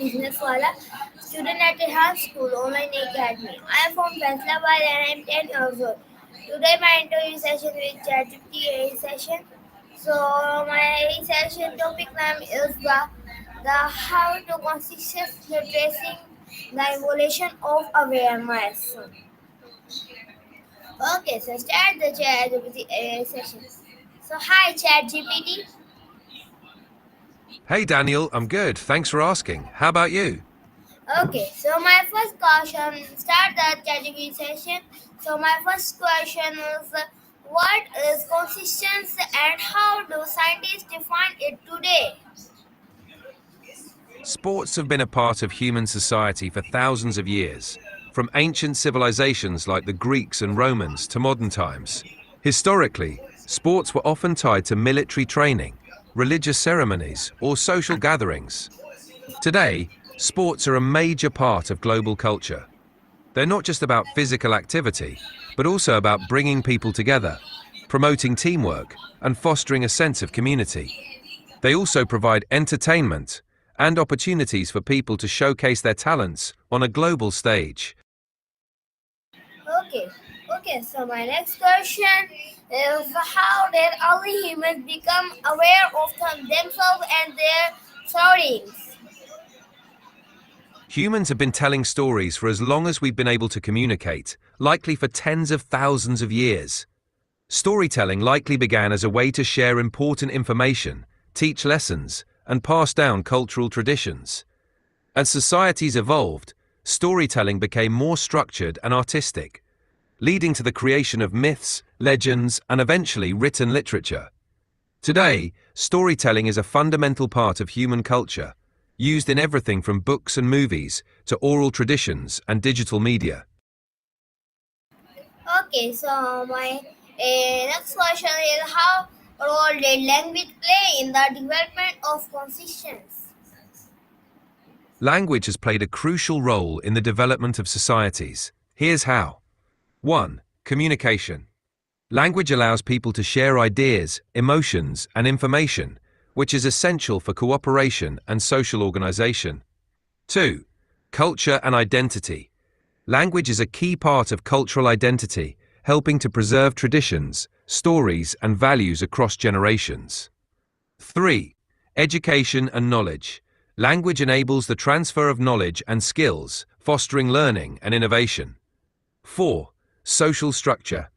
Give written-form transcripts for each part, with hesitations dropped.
business wala student at a high school online academy. I am from Faisalabad and I am 10 years old. Today my interview session with ChatGPT session. So my session topic name is the how to consistently tracing the evolution of awareness. Okay, so start the ChatGPT session. So hi ChatGPT. Hey Daniel, I'm good. Thanks for asking. How about you? Okay, so my first question, start the category session. So my first question is, what is consistency and how do scientists define it today? Sports have been a part of human society for thousands of years, from ancient civilizations like the Greeks and Romans to modern times. Historically, sports were often tied to military training, religious ceremonies, or social gatherings. Today, sports are a major part of global culture. They're not just about physical activity, but also about bringing people together, promoting teamwork, and fostering a sense of community. They also provide entertainment and opportunities for people to showcase their talents on a global stage. Okay, okay. So my next question is, how did early humans become aware of themselves and their surroundings? Humans have been telling stories for as long as we've been able to communicate, likely for tens of thousands of years. Storytelling likely began as a way to share important information, teach lessons, and pass down cultural traditions. As societies evolved, storytelling became more structured and artistic, leading to the creation of myths, legends, and eventually written literature. Today, storytelling is a fundamental part of human culture, used in everything from books and movies to oral traditions and digital media. Okay, so my next question is, how role did language play in the development of consciousness? Language has played a crucial role in the development of societies. Here's how. 1. Communication. Language allows people to share ideas, emotions, and information, which is essential for cooperation and social organization. 2. Culture and identity. Language is a key part of cultural identity, helping to preserve traditions, stories, and values across generations. 3. Education and knowledge. Language enables the transfer of knowledge and skills, fostering learning and innovation. 4. Social structure.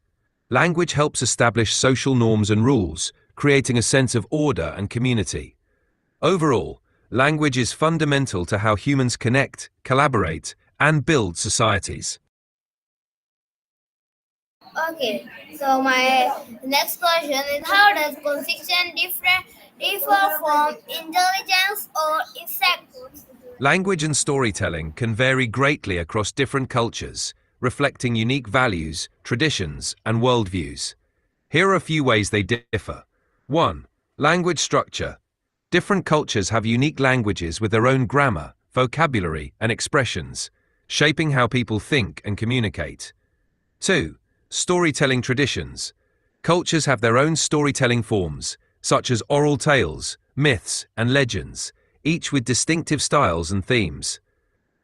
Language helps establish social norms and rules, creating a sense of order and community. Overall, language is fundamental to how humans connect, collaborate, and build societies. Okay, so my next question is, how does conscience differ from intelligence or insect? Language and storytelling can vary greatly across different cultures, reflecting unique values, traditions, and worldviews. Here are a few ways they differ. 1. Language structure. Different cultures have unique languages with their own grammar, vocabulary, and expressions, shaping how people think and communicate. 2. Storytelling traditions. Cultures have their own storytelling forms, such as oral tales, myths, and legends, each with distinctive styles and themes.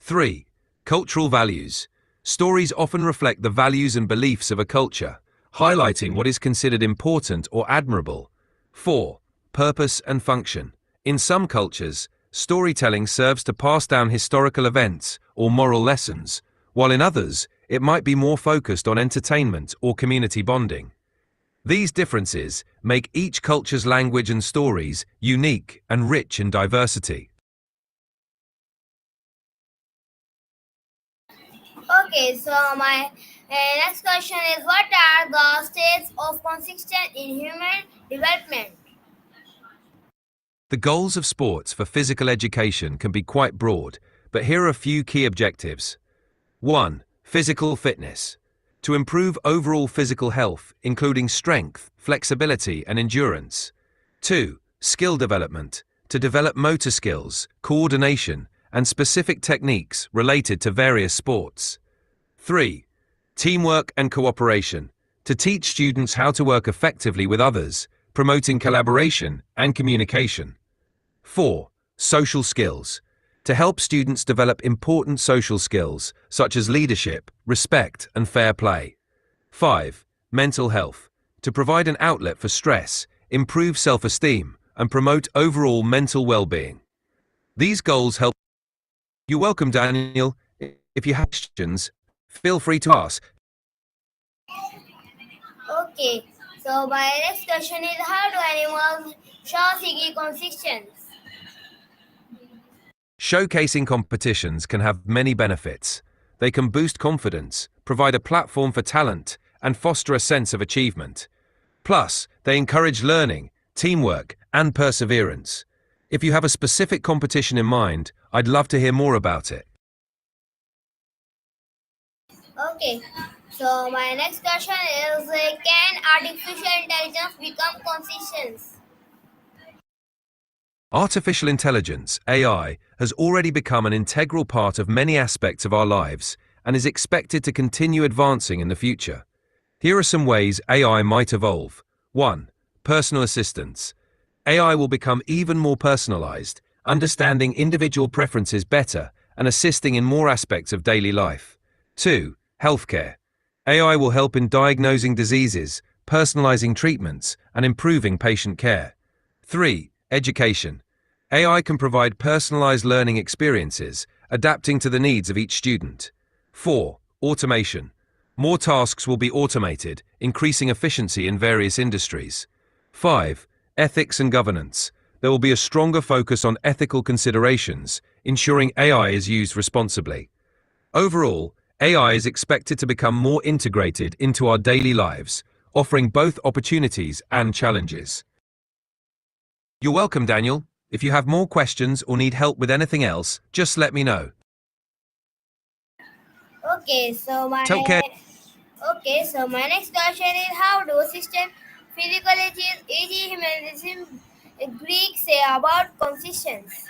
3. Cultural values. Stories often reflect the values and beliefs of a culture, highlighting what is considered important or admirable. 4. Purpose and function. In some cultures, storytelling serves to pass down historical events or moral lessons, while in others, it might be more focused on entertainment or community bonding. These differences make each culture's language and stories unique and rich in diversity. Okay, so my next question is, what are the stages of consciousness in human development? The goals of sports for physical education can be quite broad, but here are a few key objectives. 1. Physical fitness. To improve overall physical health, including strength, flexibility, and endurance. 2. Skill development. To develop motor skills, coordination, and specific techniques related to various sports. 3. Teamwork and cooperation. To teach students how to work effectively with others, promoting collaboration and communication. 4. Social skills. to help students develop important social skills such as leadership, respect, and fair play. 5. Mental health, to provide an outlet for stress, improve self-esteem, and promote overall mental well-being. These goals help. You're welcome, Daniel. If you have questions, feel free to ask. Okay, so my next question is how do animals show seeking consistence? Showcasing competitions can have many benefits. They can boost confidence, provide a platform for talent, and foster a sense of achievement. Plus, they encourage learning, teamwork, and perseverance. If you have a specific competition in mind, I'd love to hear more about it. Okay, so my next question is can artificial intelligence become consistent? Artificial intelligence, AI, has already become an integral part of many aspects of our lives and is expected to continue advancing in the future. Here are some ways AI might evolve. 1. Personal assistance. AI will become even more personalized, understanding individual preferences better and assisting in more aspects of daily life. 2. Healthcare. AI will help in diagnosing diseases, personalizing treatments, and improving patient care. 3. Education. AI can provide personalized learning experiences, adapting to the needs of each student. 4. Automation. More tasks will be automated, increasing efficiency in various industries. 5. Ethics and governance. There will be a stronger focus on ethical considerations, ensuring AI is used responsibly. Overall, AI is expected to become more integrated into our daily lives, offering both opportunities and challenges. You're welcome, Daniel. If you have more questions or need help with anything else, just let me know. Okay, so my Take care. next question is how do system physiology, e.g. humanism, Greek say about consistency?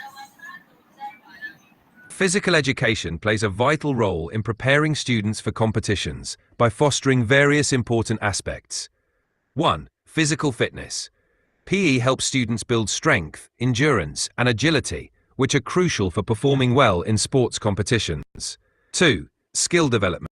Physical education plays a vital role in preparing students for competitions by fostering various important aspects. 1. Physical fitness. PE helps students build strength, endurance, and agility, which are crucial for performing well in sports competitions. 2. Skill development.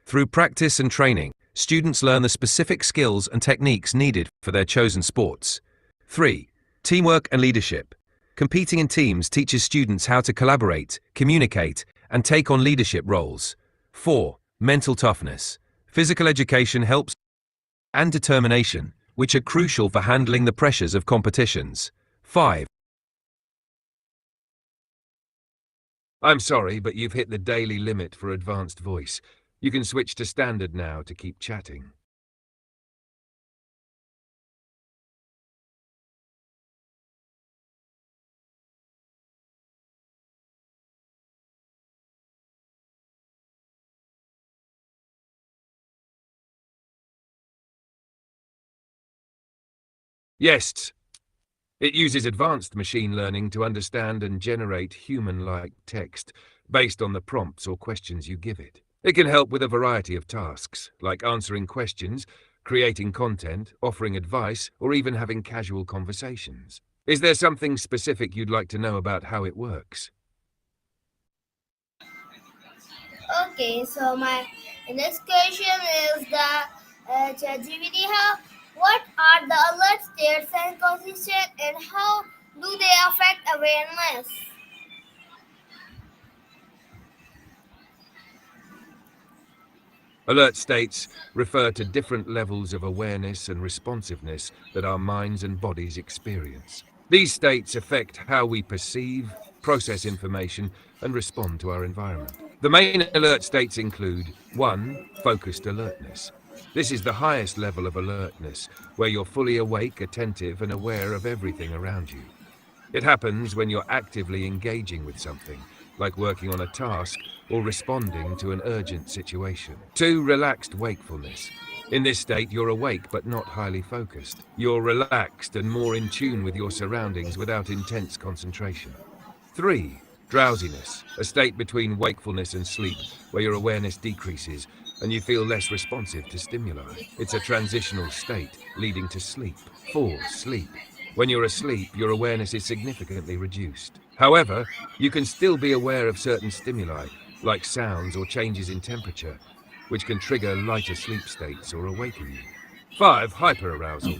Through practice and training, students learn the specific skills and techniques needed for their chosen sports. 3. Teamwork and leadership. Competing in teams teaches students how to collaborate, communicate, and take on leadership roles. 4. Mental toughness. Physical education helps and determination, which are crucial for handling the pressures of competitions. 5. I'm sorry, but you've hit the daily limit for advanced voice. You can switch to standard now to keep chatting. Yes, it uses advanced machine learning to understand and generate human-like text based on the prompts or questions you give it. It can help with a variety of tasks, like answering questions, creating content, offering advice, or even having casual conversations. Is there something specific you'd like to know about how it works? Okay, so my next question is the ChatGPT. What are the alert states and consistent, and how do they affect awareness? Alert states refer to different levels of awareness and responsiveness that our minds and bodies experience. These states affect how we perceive, process information, and respond to our environment. The main alert states include 1. Focused alertness. This is the highest level of alertness, where you're fully awake, attentive, and aware of everything around you. It happens when you're actively engaging with something, like working on a task or responding to an urgent situation. 2. Relaxed wakefulness. In this state, you're awake but not highly focused. You're relaxed and more in tune with your surroundings without intense concentration. 3. Drowsiness, a state between wakefulness and sleep, where your awareness decreases and you feel less responsive to stimuli. It's a transitional state leading to sleep. 4. Sleep. When you're asleep, your awareness is significantly reduced. However, you can still be aware of certain stimuli, like sounds or changes in temperature, which can trigger lighter sleep states or awaken you. 5. Hyperarousal.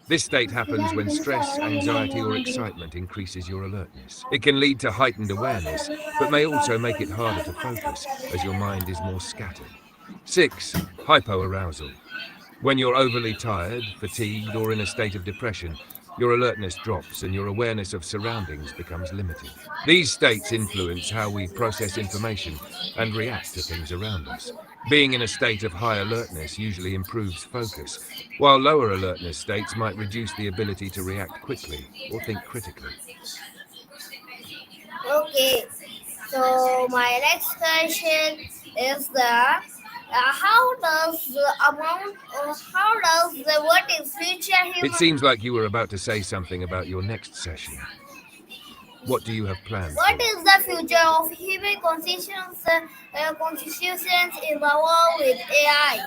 This state happens when stress, anxiety, or excitement increases your alertness. It can lead to heightened awareness, but may also make it harder to focus, as your mind is more scattered. 6. Hypoarousal. When you're overly tired, fatigued, or in a state of depression, your alertness drops and your awareness of surroundings becomes limited. These states influence how we process information and react to things around us. Being in a state of high alertness usually improves focus, while lower alertness states might reduce the ability to react quickly or think critically. Okay, so my next question is that how does the amount or how does the what is future It human seems like you were about to say something about your next session. What do you have planned what for it? is the future of human constitutions in the world with AI?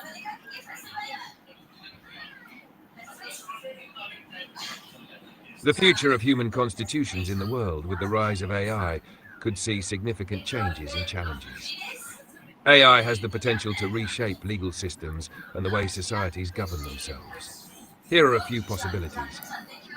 The future of human constitutions in the world with the rise of AI could see significant changes and challenges. AI has the potential to reshape legal systems and the way societies govern themselves. Here are a few possibilities.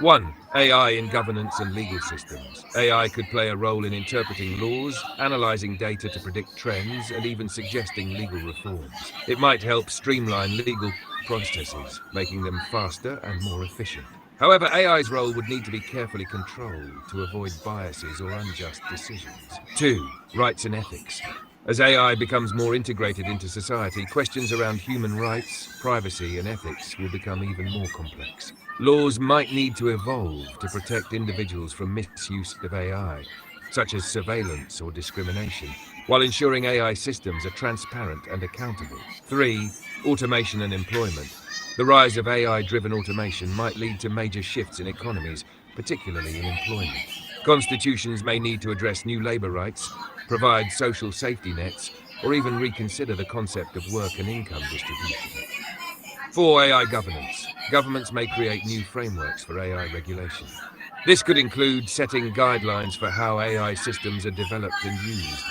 1. AI in governance and legal systems. AI could play a role in interpreting laws, analyzing data to predict trends, and even suggesting legal reforms. It might help streamline legal processes, making them faster and more efficient. However, AI's role would need to be carefully controlled to avoid biases or unjust decisions. 2. Rights and ethics. As AI becomes more integrated into society, questions around human rights, privacy, and ethics will become even more complex. Laws might need to evolve to protect individuals from misuse of AI, such as surveillance or discrimination, while ensuring AI systems are transparent and accountable. 3. Automation and employment. The rise of AI-driven automation might lead to major shifts in economies, particularly in employment. Constitutions may need to address new labor rights, provide social safety nets, or even reconsider the concept of work and income distribution. 4. AI governance. Governments may create new frameworks for AI regulation. This could include setting guidelines for how AI systems are developed and used,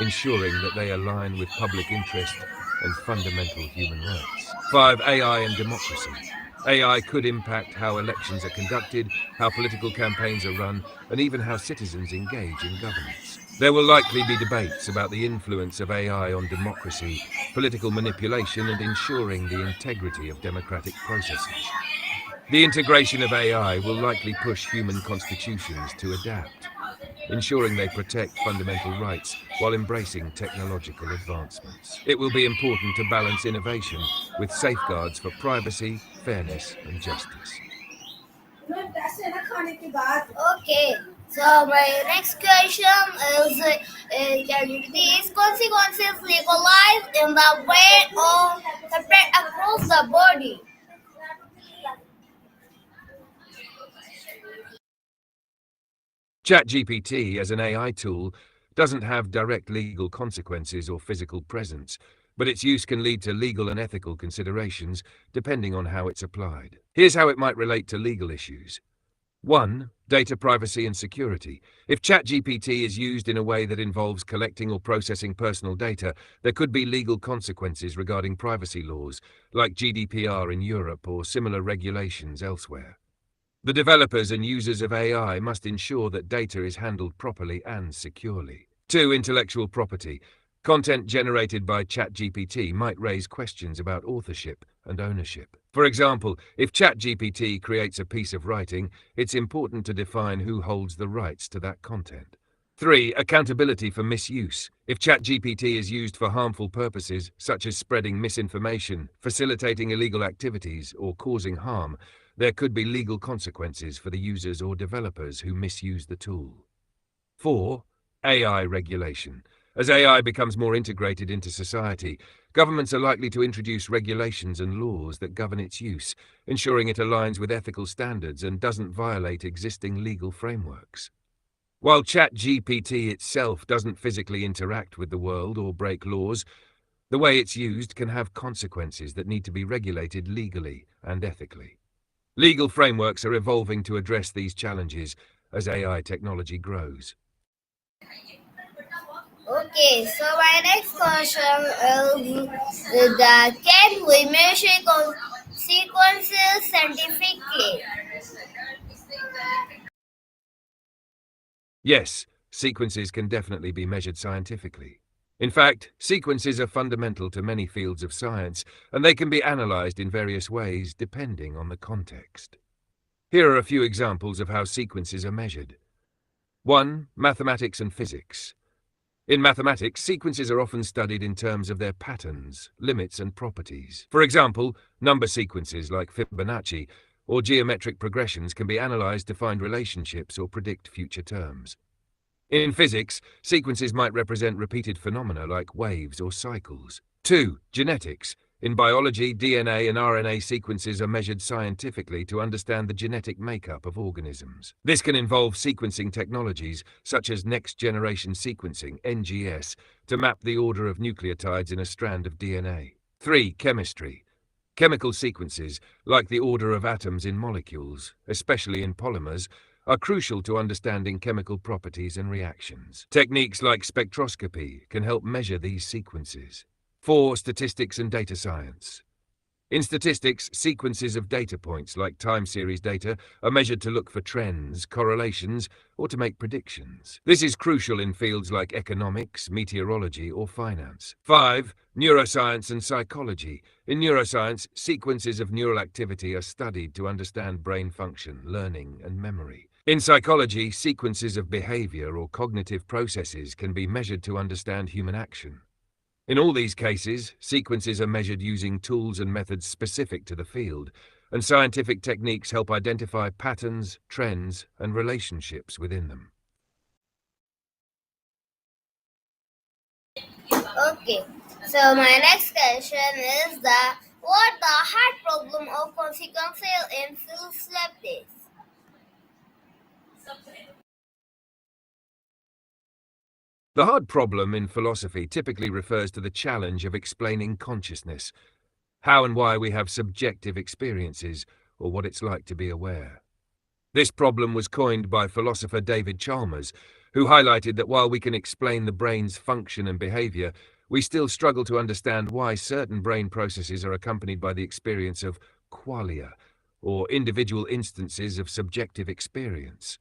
ensuring that they align with public interest and fundamental human rights. 5. AI and democracy. AI could impact how elections are conducted, how political campaigns are run, and even how citizens engage in governance. There will likely be debates about the influence of AI on democracy, political manipulation, and ensuring the integrity of democratic processes. The integration of AI will likely push human constitutions to adapt, ensuring they protect fundamental rights while embracing technological advancements. It will be important to balance innovation with safeguards for privacy, fairness, and justice. Okay, so my next question is can these consequences legalized in the brain or spread across the body? ChatGPT, as an AI tool, doesn't have direct legal consequences or physical presence, but its use can lead to legal and ethical considerations depending on how it's applied. Here's how it might relate to legal issues. 1. Data privacy and security. If ChatGPT is used in a way that involves collecting or processing personal data, there could be legal consequences regarding privacy laws, like GDPR in Europe or similar regulations elsewhere. The developers and users of AI must ensure that data is handled properly and securely. 2. Intellectual property. Content generated by ChatGPT might raise questions about authorship and ownership. For example, if ChatGPT creates a piece of writing, it's important to define who holds the rights to that content. 3. Accountability for misuse. If ChatGPT is used for harmful purposes, such as spreading misinformation, facilitating illegal activities, or causing harm, there could be legal consequences for the users or developers who misuse the tool. 4. AI regulation. As AI becomes more integrated into society, governments are likely to introduce regulations and laws that govern its use, ensuring it aligns with ethical standards and doesn't violate existing legal frameworks. While ChatGPT itself doesn't physically interact with the world or break laws, the way it's used can have consequences that need to be regulated legally and ethically. Legal frameworks are evolving to address these challenges as AI technology grows. Okay, so my next question is that can we measure consequences scientifically? Yes, sequences can definitely be measured scientifically. In fact, sequences are fundamental to many fields of science, and they can be analyzed in various ways depending on the context. Here are a few examples of how sequences are measured. 1. Mathematics and physics. In mathematics, sequences are often studied in terms of their patterns, limits, and properties. For example, number sequences like Fibonacci or geometric progressions can be analyzed to find relationships or predict future terms. In physics, sequences might represent repeated phenomena like waves or cycles. 2. Genetics. In biology, DNA and RNA sequences are measured scientifically to understand the genetic makeup of organisms. This can involve sequencing technologies such as next-generation sequencing, NGS, to map the order of nucleotides in a strand of DNA. 3. Chemistry. Chemical sequences, like the order of atoms in molecules, especially in polymers, are crucial to understanding chemical properties and reactions. Techniques like spectroscopy can help measure these sequences. 4. Statistics and data science. In statistics, sequences of data points like time series data are measured to look for trends, correlations, or to make predictions. This is crucial in fields like economics, meteorology, or finance. 5. Neuroscience and psychology. In neuroscience, sequences of neural activity are studied to understand brain function, learning, and memory. In psychology, sequences of behavior or cognitive processes can be measured to understand human action. In all these cases, sequences are measured using tools and methods specific to the field, and scientific techniques help identify patterns, trends, and relationships within them. Okay, so my next question is that what the hard problem of consequences in fields like this? The hard problem in philosophy typically refers to the challenge of explaining consciousness, how and why we have subjective experiences, or what it's like to be aware. This problem was coined by philosopher David Chalmers, who highlighted that while we can explain the brain's function and behavior, we still struggle to understand why certain brain processes are accompanied by the experience of qualia, or individual instances of subjective experience,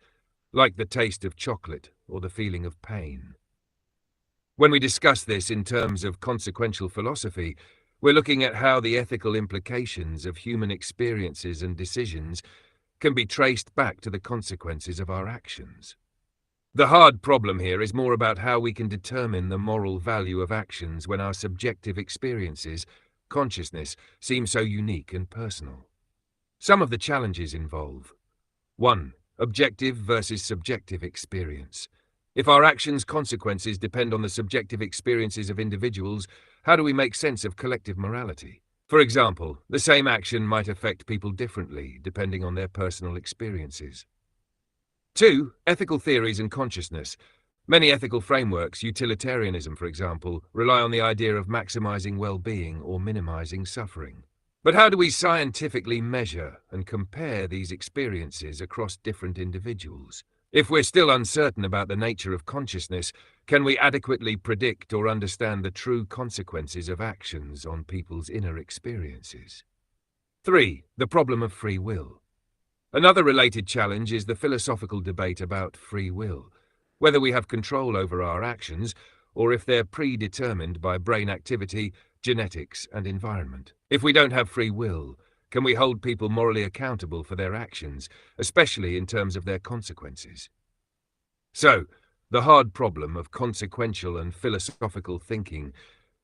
like the taste of chocolate or the feeling of pain. When we discuss this in terms of consequential philosophy, we're looking at how the ethical implications of human experiences and decisions can be traced back to the consequences of our actions. The hard problem here is more about how we can determine the moral value of actions when our subjective experiences, consciousness, seem so unique and personal. Some of the challenges involve 1. Objective versus subjective experience. If our actions' consequences depend on the subjective experiences of individuals, how do we make sense of collective morality? For example, the same action might affect people differently depending on their personal experiences. 2. Ethical theories and consciousness. Many ethical frameworks, utilitarianism for example, rely on the idea of maximizing well-being or minimizing suffering. But how do we scientifically measure and compare these experiences across different individuals? If we're still uncertain about the nature of consciousness, can we adequately predict or understand the true consequences of actions on people's inner experiences? 3. The problem of free will. Another related challenge is the philosophical debate about free will, whether we have control over our actions or if they're predetermined by brain activity, genetics, and environment. If we don't have free will, can we hold people morally accountable for their actions, especially in terms of their consequences? So, the hard problem of consequential and philosophical thinking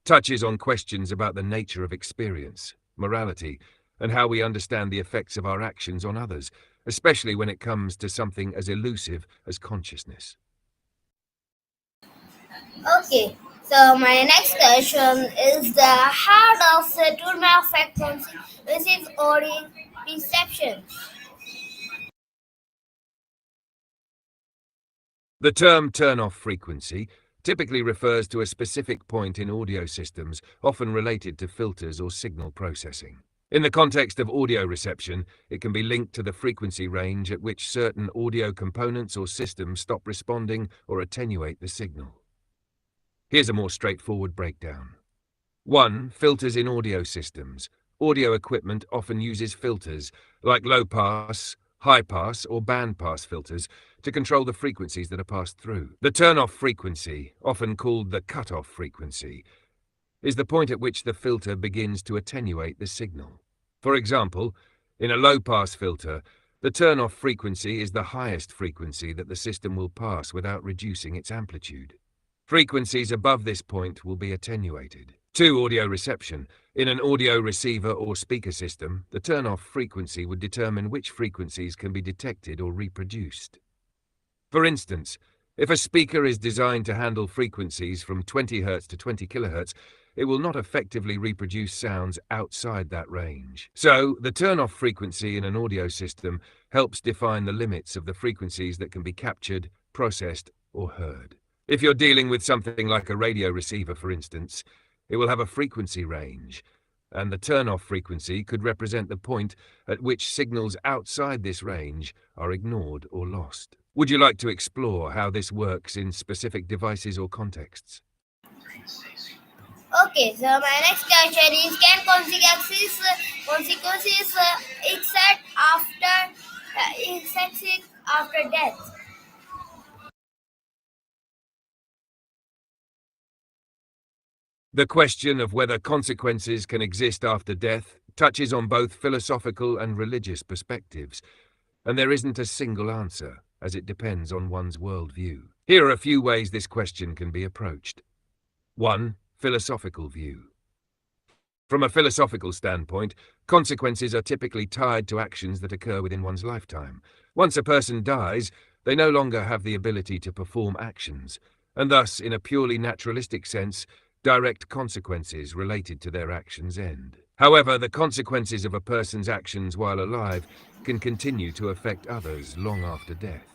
touches on questions about the nature of experience, morality, and how we understand the effects of our actions on others, especially when it comes to something as elusive as consciousness. Okay, so my next question is the how does the tool affect consequences or in perception? The term turn-off frequency typically refers to a specific point in audio systems, often related to filters or signal processing. In the context of audio reception, it can be linked to the frequency range at which certain audio components or systems stop responding or attenuate the signal. Here's a more straightforward breakdown. 1. Filters in audio systems. Audio equipment often uses filters, like low-pass, high-pass, or band-pass filters, to control the frequencies that are passed through. The turn-off frequency, often called the cut-off frequency, is the point at which the filter begins to attenuate the signal. For example, in a low-pass filter, the turn-off frequency is the highest frequency that the system will pass without reducing its amplitude. Frequencies above this point will be attenuated. 2. Audio reception. In an audio receiver or speaker system, the turn-off frequency would determine which frequencies can be detected or reproduced. For instance, if a speaker is designed to handle frequencies from 20 Hz to 20 kHz, it will not effectively reproduce sounds outside that range. So, the turn-off frequency in an audio system helps define the limits of the frequencies that can be captured, processed, or heard. If you're dealing with something like a radio receiver, for instance, it will have a frequency range, and the turn-off frequency could represent the point at which signals outside this range are ignored or lost. Would you like to explore how this works in specific devices or contexts? Okay, so my next question is: can consequences exist after death? The question of whether consequences can exist after death touches on both philosophical and religious perspectives, and there isn't a single answer, as it depends on one's worldview. Here are a few ways this question can be approached. 1. Philosophical view. From a philosophical standpoint, consequences are typically tied to actions that occur within one's lifetime. Once a person dies, they no longer have the ability to perform actions, and thus, in a purely naturalistic sense, direct consequences related to their actions end. However, the consequences of a person's actions while alive can continue to affect others long after death.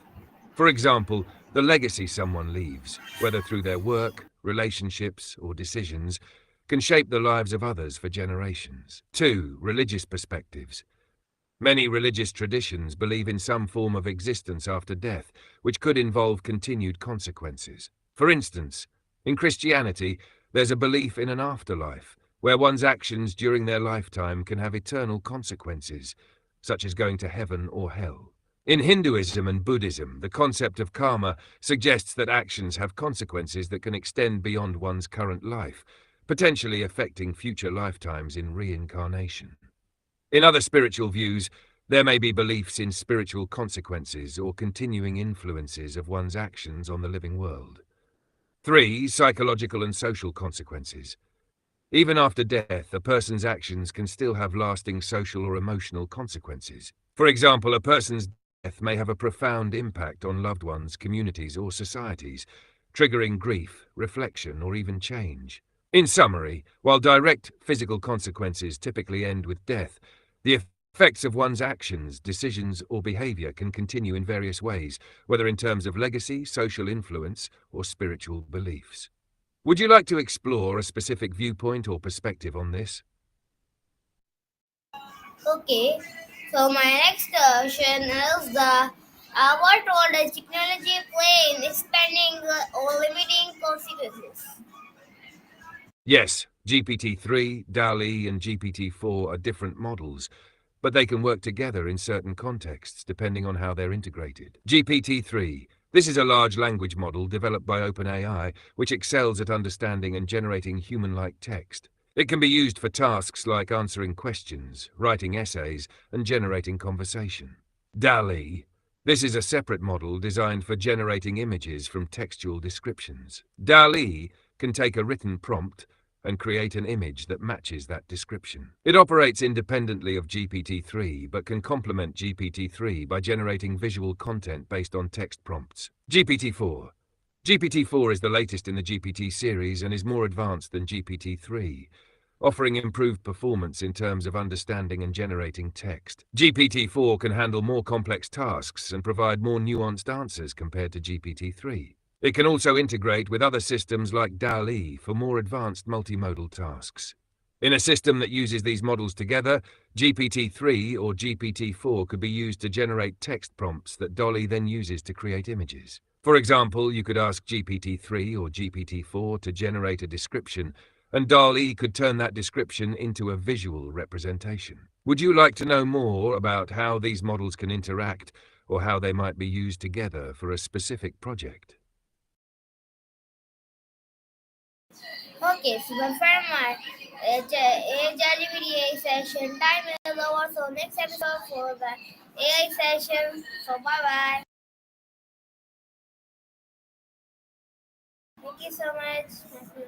For example, the legacy someone leaves, whether through their work, relationships, or decisions, can shape the lives of others for generations. 2. Religious perspectives. Many religious traditions believe in some form of existence after death, which could involve continued consequences. For instance, in Christianity, there's a belief in an afterlife, where one's actions during their lifetime can have eternal consequences, such as going to heaven or hell. In Hinduism and Buddhism, the concept of karma suggests that actions have consequences that can extend beyond one's current life, potentially affecting future lifetimes in reincarnation. In other spiritual views, there may be beliefs in spiritual consequences or continuing influences of one's actions on the living world. 3. Psychological and social consequences. Even after death, a person's actions can still have lasting social or emotional consequences. For example, a person's death may have a profound impact on loved ones, communities, or societies, triggering grief, reflection, or even change. In summary, while direct physical consequences typically end with death, the effects of one's actions, decisions, or behavior can continue in various ways, whether in terms of legacy, social influence, or spiritual beliefs. Would you like to explore a specific viewpoint or perspective on this? Okay, so my next question is what role does technology play in expanding or limiting consequences? Yes, GPT-3, DALL-E, and GPT-4 are different models, but they can work together in certain contexts depending on how they're integrated. GPT-3. This is a large language model developed by OpenAI, which excels at understanding and generating human-like text. It can be used for tasks like answering questions, writing essays, and generating conversation. DALL-E. This is a separate model designed for generating images from textual descriptions. DALL-E can take a written prompt and create an image that matches that description. It operates independently of GPT-3, but can complement GPT-3 by generating visual content based on text prompts. GPT-4. GPT-4 is the latest in the GPT series and is more advanced than GPT-3, offering improved performance in terms of understanding and generating text. GPT-4 can handle more complex tasks and provide more nuanced answers compared to GPT-3. It can also integrate with other systems like DALL-E for more advanced multimodal tasks. In a system that uses these models together, GPT-3 or GPT-4 could be used to generate text prompts that DALL-E then uses to create images. For example, you could ask GPT-3 or GPT-4 to generate a description, and DALL-E could turn that description into a visual representation. Would you like to know more about how these models can interact or how they might be used together for a specific project? Okay, so my friend, my AI session time is over. So next episode for the AI session. So bye bye. Thank you so much.